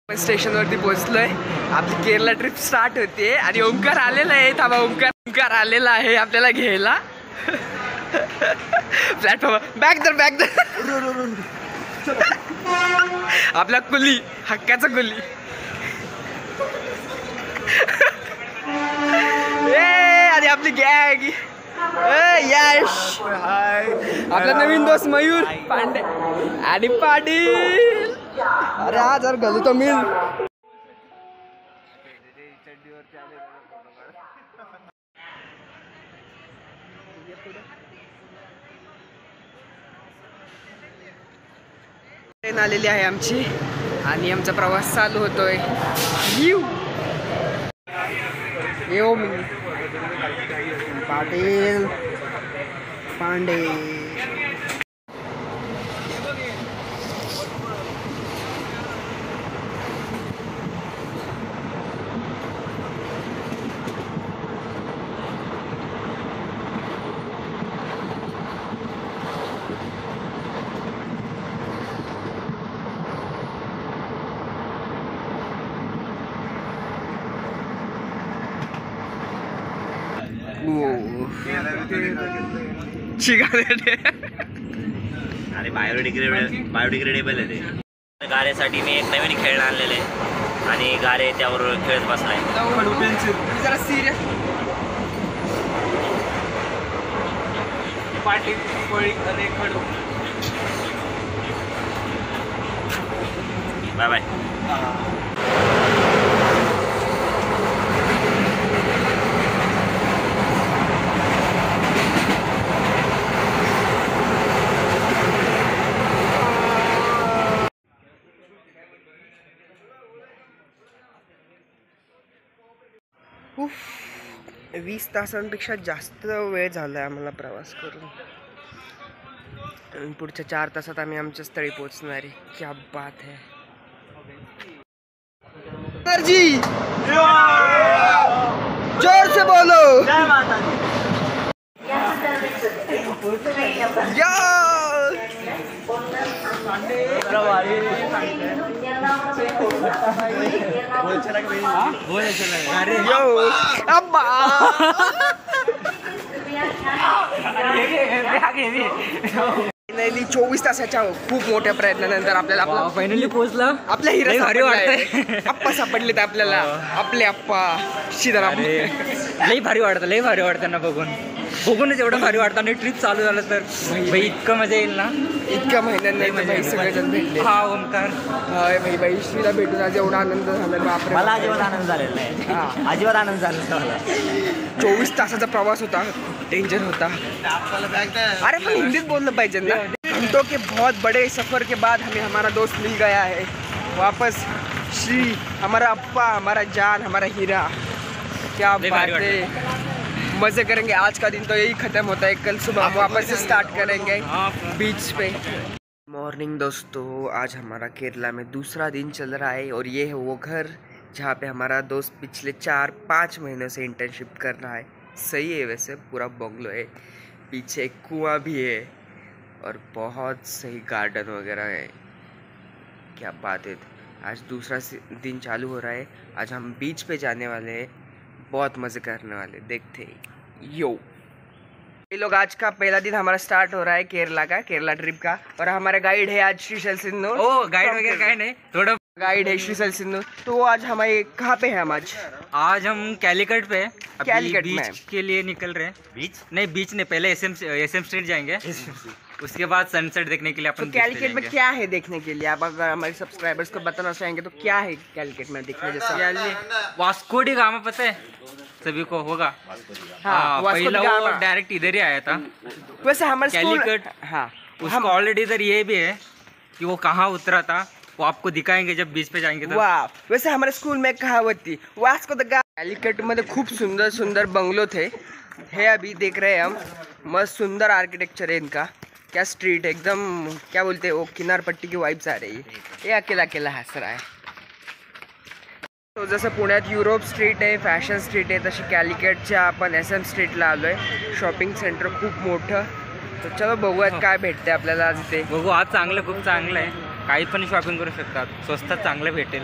Station वरती पोहोचलोय. आपली Kerala trip start होते आणि ओंकार आलेला आहे. थांबा, ओंकार आलेला आहे आपल्याला घ्यायला. प्लॅटफॉर्म बॅक दर आपला कुली, हक्काचा कुली. आणि आपली गॅग यश, आपला नवीन दोस्त मयूर पांडे आणि पाटील. अरे हा जर गलू तो मिल. ट्रेन आलेली आहे आमची आणि आमचा प्रवास चालू होतोय. येऊ मी पाटील पांडे. आणि बायोडिग्रेडेबल आहे ते. गाऱ्यासाठी मी एक नवीन खेळणं आणलेलं आहे आणि गारे त्यावर खेळत बसलाय. जरा सिरियस. Bye bye. उफ, 20 तासांपेक्षा जास्त वेळ झाला आहे आम्हाला प्रवास करून. पुढच्या 4 तासात आम्ही आमच्या स्थळी पोहोचणार आहे. क्या बात है सर जी, जोर से बोलो. फायनली 24 तासाच्या खूप मोठ्या प्रयत्नानंतर आपल्याला फायनली पोहोचला. आपल्या हिरा भारी वाटतंय. आप्पा सापडलेत आपल्याला. आपले आप्पा सीताराम. लई भारी वाटतं ना बघूनच एवढं भारी वाटतं. आणि ट्रिप चालू झालं तर भाई इतकं मजा येईल ना. इतक्या महिन्यांनी सगळेजण भेटले. हा ओंकार, भाई भाई श्रीला भेटून आज एवढा आनंद झाला. बापरे, मला अजिबात आनंद झालेला नाही. अजिबात आनंद झाला मला. 24 तासाचा प्रवास होता. डेंजर होता. अरे पण हिंदीत बोललं पाहिजे ना. घंटों के बहुत बड़े सफर के बाद हमें हमारा दोस्त मिल गया है वापस. श्री, हमारा अप्पा, हमारा जान, हमारा हीरा. क्या बात है. मजे करेंगे. आज का दिन तो यही खत्म होता है. कल सुबह हम वापस से स्टार्ट करेंगे बीच पे. मॉर्निंग दोस्तों, आज हमारा केरला में दूसरा दिन चल रहा है और ये है वो घर जहाँ पे हमारा दोस्त पिछले 4-5 महीनों से इंटर्नशिप कर रहा है. सही है वैसे, पूरा बंगलो है. पीछे एक कुआं भी है और बहुत सही गार्डन वगैरह है. क्या बात है. आज दूसरा दिन चालू हो रहा है. आज हम बीच पे जाने वाले हैं. बहुत मज़े करने वाले. देखते हैं. यो ये लोग, आज का पहला दिन हमारा स्टार्ट हो रहा है केरला ट्रिप का. और हमारा गाइड है आज श्रीशैल सिन्नू. ओ गाइड वगैरह काय नहीं, थोड़ा गाइड है श्रीशैल सिन्नू. तो आज हमारे कहाँ पे है हम आज हम कैलिकट पे कैलिकट में बीच के लिए निकल रहे हैं. बीच नहीं, पहले एसएम स्ट्रीट जाएंगे. उसके बाद सनसेट देखने के लिए अपन. तो कैलिकट में क्या है देखने के लिए? आप अगर हमारे सब्सक्राइबर्स को बताना चाहेंगे तो क्या है कैलिकट में देखने जैसा? वास्को डी गामा पता है सभी को होगा. हाँ, पहला वो डायरेक्ट इधर ही आया था. वैसे हमारे कैलिकट. हाँ, उसका ऑलरेडी इधर ये भी है कि वो कहाँ उतरा था. वो आपको दिखाएंगे जब बीच पे जाएंगे तो. वाह, वैसे हमारे स्कूल में कहावत थी, वास्को द गामा. कैलिकट मध्ये खूप सुंदर सुंदर बंगलो थे. है अभी देख रहे हैं हम. मस्त सुंदर आर्किटेक्चर है इनका. क्या स्ट्रीट एकदम, क्या बोलते हैं वो, किनार पट्टी की वाइब्स आ रही है. ये अकेला हंस रहा है. तो जसं पुण्यात युरोप स्ट्रीट आहे, फॅशन स्ट्रीट आहे, तशी कॅलिकटच्या आपण SM स्ट्रीटला आलो आहे. शॉपिंग सेंटर खूप मोठं. तर चलो बघूयात काय भेटते आपल्याला आज इथे. बघू, आज खूप चांगलं आहे. काही पण शॉपिंग करू शकतात, स्वस्तात चांगलं भेटेल.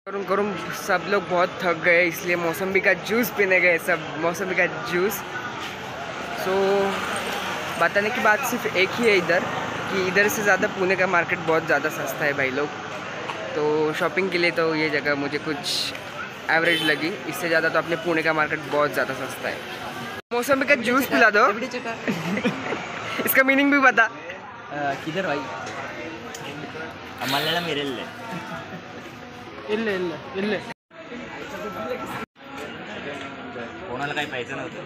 करून करून सब लोग बहुत थक गए, इसलिए मौसम्बी का जूस पीने गए सब, मौसम्बी का जूस. सो बताने की बात सिर्फ एक ही है इधर कि इधर से ज़्यादा पुणे का मार्केट बहुत ज़्यादा सस्ता है भाई लोग. तो शॉपिंग के लिए तो ये जगह मुझे कुछ एवरेज लगी, इससे ज़्यादा तो अपने पुणे का मार्केट बहुत ज़्यादा सस्ता है. मौसम्बी का जूस पिला दो. इसका मीनिंग भी बता. किधर भाई? मल्याळम इरेल्ले. इल्ले कोणाला काही पाहिजे नव्हतं.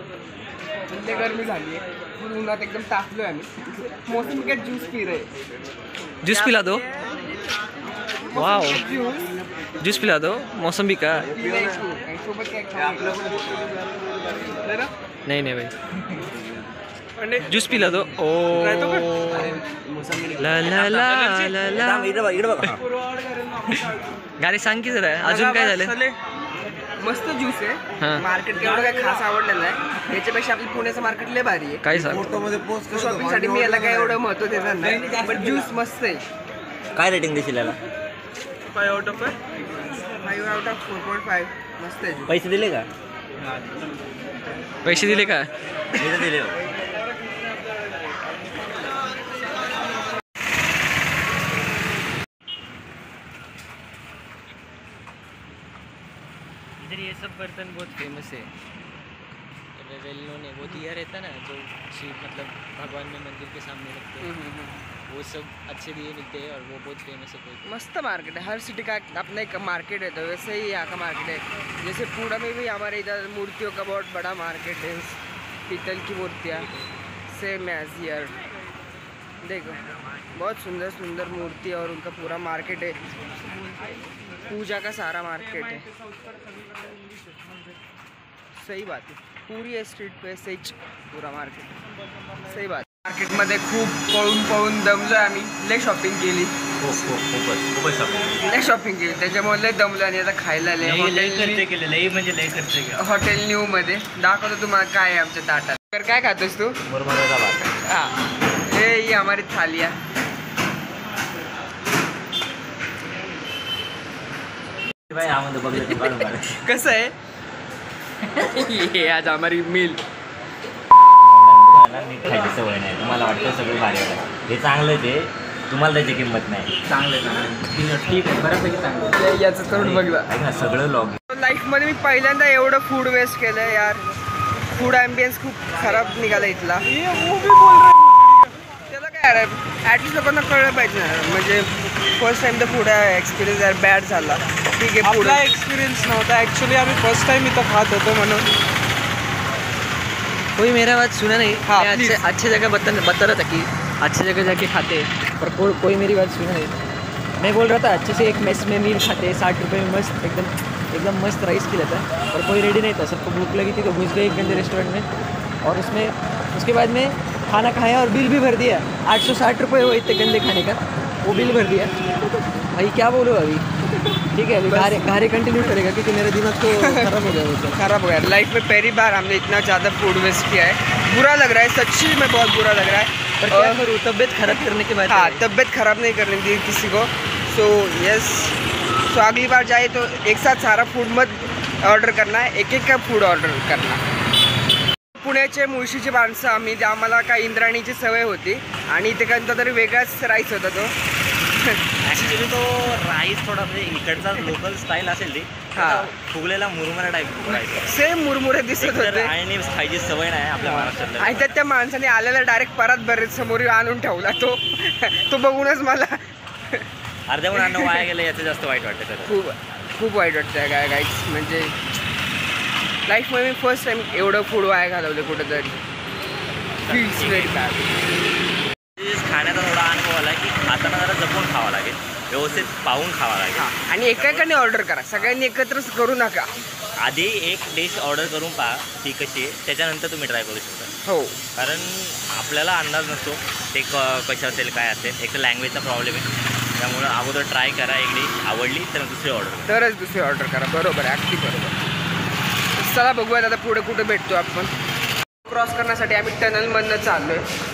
इल्ले गरमी झाली आहे, पूर्ण उन्हात एकदम तापलोय आम्ही. मौसम्बी का जूस पी रहे. जूस पिला दो. वाओ, जूस जूस पिला दो मौसम्बी का. सोबत काय खाऊ? नहीं नहीं भाई, जूस पिला दो. ओ ला ला ला ला ला. इकडे बघा. गाडी सांग की जरा, अजून काय झालं? मस्त ज्यूस आहे. हां. मार्केट एवढं काय खास आवडलेलं नाही, याच्यापेक्षा आपली पुण्याचं मार्केट लय भारी आहे. काय सांग? शॉपिंग साठी मी याला काय एवढं महत्व देणार नाही, पण ज्यूस मस्त आहे. काय रेटिंग देशील याला? 5 out of 4.5 मस्त आहे juice. पैसे दिले का? पैसे दिले का? मी तर दिले. इधर ये सब बर्तन बहुत फेमस है. वेल नोन है. वो दिया रहता ना जो शिव मतलब भगवान में मंदिर के सामने रखते हैं, वो सब अच्छे दिए मिलते हैं और वो बहुत फेमस है. कोई मस्त मार्केट है. हर सिटी का अपना एक मार्केट है, तो वैसे ही यहाँ का मार्केट है. जैसे पुणे में भी हमारे इधर मूर्तियों का बहुत बड़ा मार्केट है, पीतल की मूर्तियाँ सेम एज हियर. देखो बहुत सुंदर सुंदर मूर्ति और उनका पूरा मार्केट है. पूजा का सारा मार्केट है. सही बात है, पूरी स्ट्रीट पे सहीच पूरा मार्केट. सही बात. मार्केटमध्ये खूप पळून दमलो आम्ही. लय शॉपिंग केली. खूपच लय शॉपिंग केली, त्याच्यामुळे लय दमलो. आणि आता खायला लय खर्च केले. लय म्हणजे लय खर्च केला. हॉटेल न्यू मध्ये दाखवतो तुम्हाला काय आहे आमच्या ताटात. तर काय खातोस तू? मुरमुऱ्याचा भात. हाँ, ये हमारी थालिया. भाई आम्हाला बघलं ते काढून काढ. कसं आहे? ये आज हमारी मील. नीट खायची सवय नाही. तुम्हाला वाटतं सगळं भारी आहे, हे चांगलंच आहे, तुम्हाला त्याची किंमत नाही. चांगलं ठीक आहे, बऱ्यापैकी चांगलं. याचं तोंड बघला. ऐक ना, सगळं लॉग. लाईफमध्ये मी पहिल्यांदा एवढं फूड वेस्ट केलं यार. फूड ॲम्बियन्स खूप खराब निघाला इथला. त्याला काय यार, ॲटलिस्ट लोकांना कळलं पाहिजे ना. म्हणजे फर्स्ट टाइम तर फूड एक्सपिरियन्स यार बॅड झाला. ठीक आहे, आपला एक्सपिरियंस नव्हता ॲक्च्युली. आम्ही फर्स्ट टाइम इथं खात होतो म्हणून. कोई मेरा बात सुना नहीं. हाँ, मैं अच्छे जगह बता रहा था कि अच्छी जगह जाके खाते, पर कोई मेरी बात सुना नहीं. मैं बोल रहा था अच्छे से एक मेस में मील खाते, 60 रुपये में मस्त एकदम मस्त राइस खिलाता, और कोई रेडी नहीं था. सबको भूख लगी थी तो घुस गए एक गंदे रेस्टोरेंट में, और उसके बाद में खाना खाया और बिल भी भर दिया. 860 रुपये हुए इतने गंदे खाने का, वो बिल भर दिया. भाई क्या बोलो अभी. ठीक है, अभी घारे कंटिन्यू करेगा क्योंकि मेरा दिमाग तो खराब हो गया. खराब हो गया. लाइफ में पहली बार हमने इतना ज़्यादा फूड वेस्ट किया है. बुरा लग रहा है, सच्ची में बहुत बुरा लग रहा है. पर क्या करूँ, तबीयत खराब करने के बाद. हाँ, तबीयत खराब नहीं करनी थी किसी को. सो यस, सो अगली बार जाए तो एक साथ सारा फूड मत ऑर्डर करना है, एक का फूड ऑर्डर करना. पुण्याचे मुळशीचे माणसं आम्ही, आम्हाला काही इंद्राणीची सवय होती आणि इथे कोणता तरी वेगळाच राईस होता तो. ॲक्च्युली तो राईस थोडा म्हणजे इकडचा लोकल स्टाईल असेल ती. हा. फुगलेला मुरमुरा टाईप राईस. सेम मुरमुरे दिसत होते. आणि खायची सवय नाही आपल्या महाराष्ट्रातल्या. आणि त्यात त्या माणसाने आलेला डायरेक्ट परत बरेच समोर आणून ठेवला तो बघूनच मला अर्ध्याहून अन्न वाया गेलं याचं जास्त वाईट वाटतं. तर खूप वाईट वाटतं काय गाईच. म्हणजे लाईफमध्ये मी फर्स्ट टाइम एवढं फूड वाया घालवलं कुठंतरी. Feels very bad. खाण्याचा थोडा अनुभव आला की खाताना जरा जपून खावं लागेल, व्यवस्थित पाहून खावं लागेल. आणि एकाने ऑर्डर करा, सगळ्यांनी एकत्रच करू नका. आधी एक डिश ऑर्डर करून पहा ती कशी आहे, त्याच्यानंतर तुम्ही ट्राय करू शकता. हो, कारण आपल्याला अंदाज नसतो ते कशा असेल काय असेल. एक तर लँग्वेजचा प्रॉब्लेम आहे. त्यामुळं अगोदर ट्राय करा, इकडे आवडली तर दुसरी ऑर्डर. तरच दुसरी ऑर्डर करा. बरोबर आहे, अगदी बरोबर. चला बघूयात आता पुढे कुठे भेटतो आपण. क्रॉस करण्यासाठी आम्ही टनलमधनं चाललो आहे.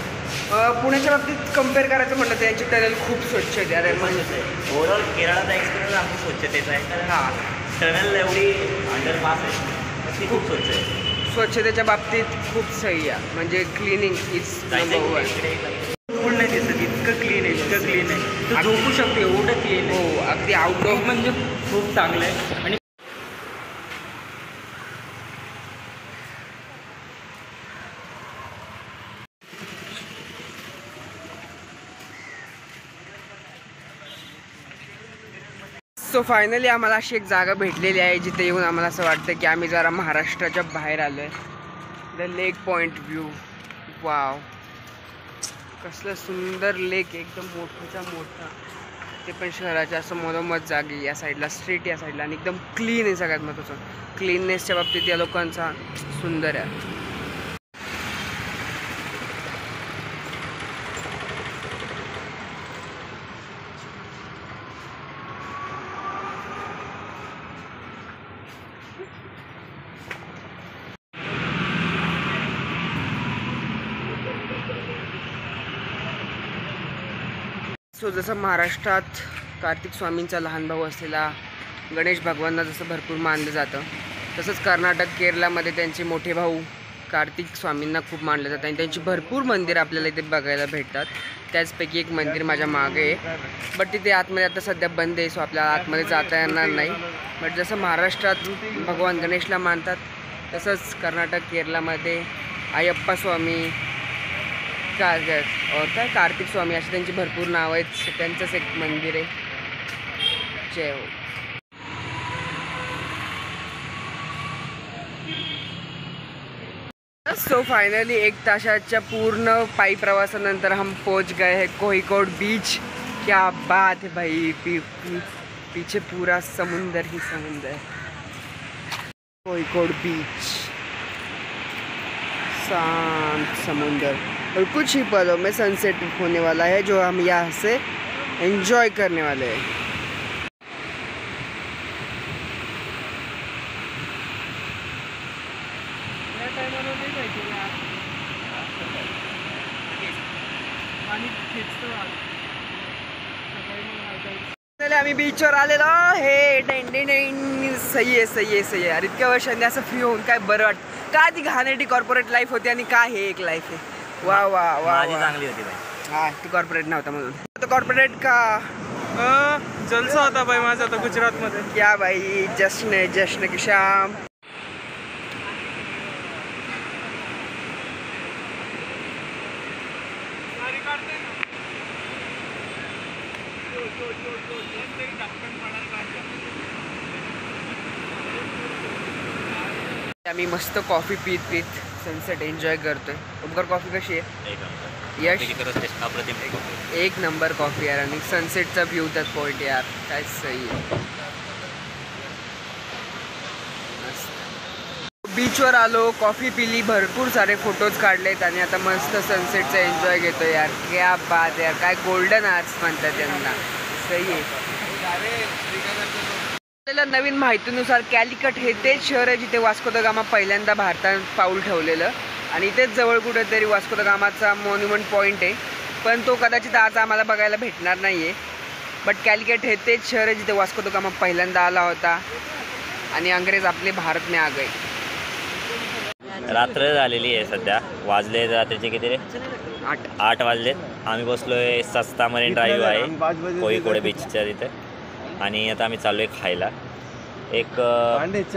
पुण्याच्या बाबतीत कम्पेअर करायचं म्हटलं तर यांची टनल खूप स्वच्छ आहे. अरे म्हणजे ओव्हरऑल केरळाचा एक्सपिरियन्स आमची स्वच्छतेचा आहे. कारण हां, टनल एवढी अंडरपास आहे ती खूप स्वच्छ आहे. स्वच्छतेच्या बाबतीत खूप सही आहे. म्हणजे क्लिनिंग इज नंबर वन. फुल नाही दिसत, इतकं क्लीन आहे, इतकं क्लीन आहे. तू झोपू शकतो एवढं क्लीन आहे. हो, अगदी आउटडोर म्हणजे खूप चांगलं आहे. आणि सो फायनली आम्हाला अशी एक जागा भेटलेली आहे जिथे येऊन आम्हाला असं वाटतं की आम्ही जरा महाराष्ट्राच्या बाहेर आलो आहे. The lake point view. Wow, कसलं सुंदर लेक, एकदम मोठाच्या मोठा. ते पण शहराच्या असं मधोमध जागी, या साईडला स्ट्रीट, या साईडला, आणि एकदम क्लीन आहे. सगळ्यात महत्त्वाचं क्लीननेसच्या बाबतीत या लोकांचा सुंदर आहे. सो जसं महाराष्ट्रात कार्तिक स्वामींचा लहान भाऊ असलेला गणेश भगवानना जसं भरपूर मानलं जातं, तसंच कर्नाटक केरळामध्ये त्यांचे मोठे भाऊ कार्तिक स्वामींना खूप मानलं जातं आणि त्यांची भरपूर मंदिरं आपल्याला इथे बघायला भेटतात. त्याचपैकी एक मंदिर माझ्या मागे आहे, बट तिथे आतमध्ये आता सध्या बंद आहे. सो आपल्याला आतमध्ये जाता येणार नाही. बट जसं महाराष्ट्रात भगवान गणेशला मानतात, तसंच कर्नाटक केरळामध्ये अय्यप्पा स्वामी, काय कार्तिक स्वामी अशी त्यांची भरपूर नावं आहेत. त्यांचंच एक मंदिर आहे. जय हो. सो फाइनली 1 तासाच्या पूर्ण पायी प्रवासानंतर हम पहुंच गए हैं कोझिकोड बीच. क्या बात है भाई, पीछे पूरा समुंदर ही समुंदर. कोझिकोड बीच, शांत समुंदर, और कुछ ही पलों में सनसेट होने वाला है जो हम यहाँ से एंजॉय करने वाले हैं. आम्ही बीचवर आलेलो हे. सही आहे, सही आहे, सही आहे. अरे इतक्या वर्षांनी असं फ्री होऊन काय बरं वाटतं. का ती घाणेरडी कॉर्पोरेट लाईफ होती आणि काय हे एक लाईफ आहे. वा वा वा, चांगली होती भाई. हा, ती कॉर्पोरेट नव्हता म्हणून. तो कॉर्पोरेट का जलसा होता भाई माझा आता गुजरातमध्ये. क्या भाई, जश्न जश्न की शाम. आम्ही मस्त कॉफी पीत पीत सनसेट एन्जॉय करतोय. ओमकार, कॉफी कशी आहे? यश, एक नंबर कॉफी यार. आणि सनसेटचा व्ह्यू त्यात पॉईंट यार, काय सही आहे. बीचवर आलो, कॉफी पिली, भरपूर सारे फोटोज काढलेत आणि आता मस्त सनसेटचा एन्जॉय घेतो यार. क्या बात यार, काय गोल्डन आर्ट्स म्हणतात त्यांना. सही आहे. नवीन माहितीनुसार कॅलिकट हे तेच शहर आहे जिथे वास्को द गामा पहिल्यांदा भारतात पाऊल ठेवलेलं, आणि इथेच जवळ कुठेतरी वास्को द गामाचा मॉन्युमेंट पॉईंट आहे, पण तो कदाचित आज आम्हाला बघायला भेटणार नाही आहे. बट कॅलिकट हे तेच शहर आहे जिथे वास्को द गामा पहिल्यांदा आला होता आणि अंग्रेज आपले भारत में आ गए. रात्र झालेली आहे सध्या, वाजले रात्रीचे किती रे? 8 वाजलेत. आम्ही बसलोय सस्ता मरीन ड्राईव्ह आहे कोझिकोड बीचच्या तिथे, आणि आता आम्ही चाललो आहे खायला. एक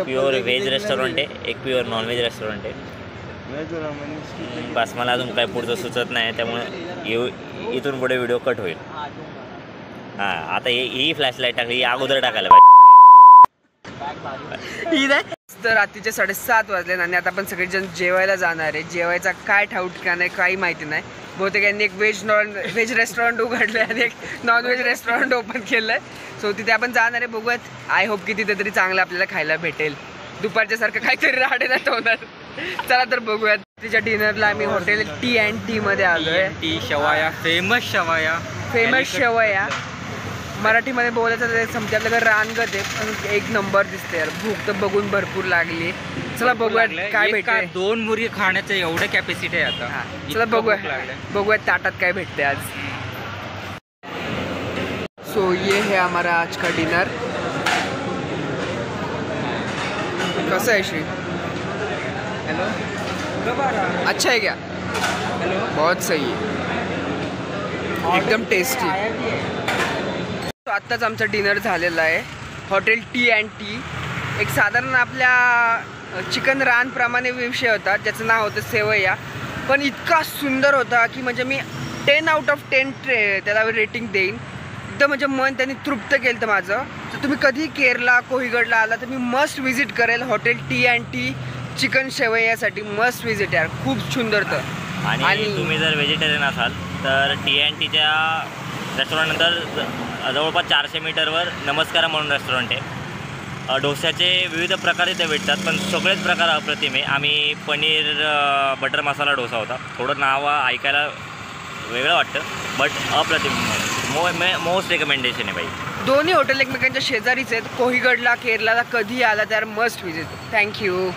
प्युअर व्हेज रेस्टॉरंट आहे, एक प्युअर नॉनव्हेज रेस्टॉरंट आहे. बस मला अजून काय पुढचं सुचत नाही, त्यामुळे इथून पुढे व्हिडिओ कट होईल. हां, आता ही फ्लॅशलाईट टाकली, ही अगोदर टाकायला पाहिजे. तर रात्रीचे 7:30 वाजले आणि आता आपण सगळेजण जेवायला जाणार आहे. जेवायचा काय ठाऊक ठिकाण आहे काही माहिती नाही. बहुतेक यांनी एक व्हेज रेस्टॉरंट उघडलं आहे आणि एक नॉनव्हेज रेस्टॉरंट ओपन केलं आहे. सो तिथे आपण जाणार आहे. बघूयात, आय होप की तिथे तरी चांगलं आपल्याला खायला भेटेल. दुपारच्या सारखं काहीतरी राहते ना होणार. चला तर बघूयात. तिच्या डिनरला आम्ही हॉटेल T&T मध्ये आलो आहे. शेवया, फेमस शेवया. मराठीमध्ये बोलायचं ते समजे आपल्याकडे रानगत आहे पण एक नंबर दिसते यार. भूक तर बघून भरपूर लागली. चला बघूया काय भेटते. 2 मुर्गी खाण्याचं एवढं कॅपॅसिटी आहे आता. चला बघूया ताटात काय भेटते आज. सो ये है हमारा आज का डिनर. कैसा है श्री? हॅलो अच्छा है क्या? हॅलो बहुत सही है, एकदम टेस्टी. आत्ताच आमचा डिनर झालेला आहे हॉटेल T&T. एक साधारण आपल्या चिकन रानप्रमाणे विषय होता ज्याचं नाव होतं सेवैया. पण इतका सुंदर होता की म्हणजे मी 10 आउट ऑफ 10 त्याला रेटिंग देईन. एकदम म्हणजे मन त्यांनी तृप्त केलं तर माझं. तर तुम्ही कधी केरला कोहिगडला आला तर मी मस्ट विजिट करेल हॉटेल T&T चिकन शेवैयासाठी. मस्ट विजिट यार, खूप सुंदर. तर आणि तुम्ही जर व्हेजिटेरियन असाल तर T&Tच्या रेस्टॉरंटनंतर जवळपास 400 मीटरवर नमस्कार म्हणून रेस्टॉरंट आहे. डोस्याचे विविध प्रकार इथे भेटतात पण सगळेच प्रकार अप्रतिम आहे. आम्ही पनीर बटर मसाला डोसा होता. थोडं नाव ऐकायला वेगळं वाटतं बट अप्रतिम. मोस्ट रेकमेंडेशन आहे भाई. दोन्ही हॉटेल एकमेकांच्या शेजारीच आहेत. कोहिगडला केरलाला कधी आला तर मस्ट विजिट. थँक्यू.